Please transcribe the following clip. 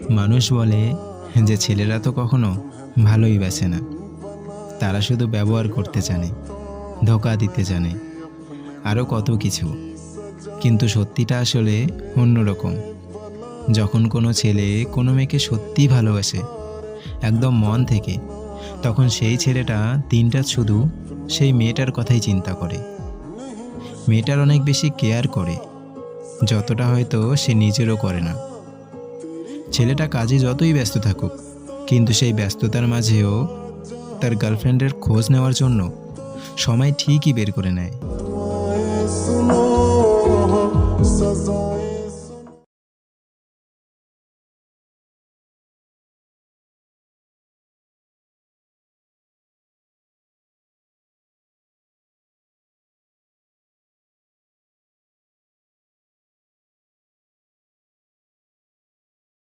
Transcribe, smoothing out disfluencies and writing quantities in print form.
মানুষ বলে যে ছেলেরা তো কখনো ভালোই বাসে না, তারা শুধু ব্যবহার করতে জানে, ধোঁকা দিতে জানে, আরও কত কিছু। কিন্তু সত্যিটা আসলে অন্যরকম। যখন কোনো ছেলে কোনো মেয়েকে সত্যিই ভালোবাসে একদম মন থেকে, তখন সেই ছেলেটা দিনটা শুধু সেই মেয়েটার কথাই চিন্তা করে। মেয়েটার অনেক বেশি কেয়ার করে, যতটা হয়তো সে নিজেরও করে না। ছেলেটা কাজে যতই ব্যস্ত থাকুক, কিন্তু সেই ব্যস্ততার মাঝেও তার গার্লফ্রেন্ডের খোঁজ নেওয়ার জন্য সময় ঠিকই বের করে নেয়।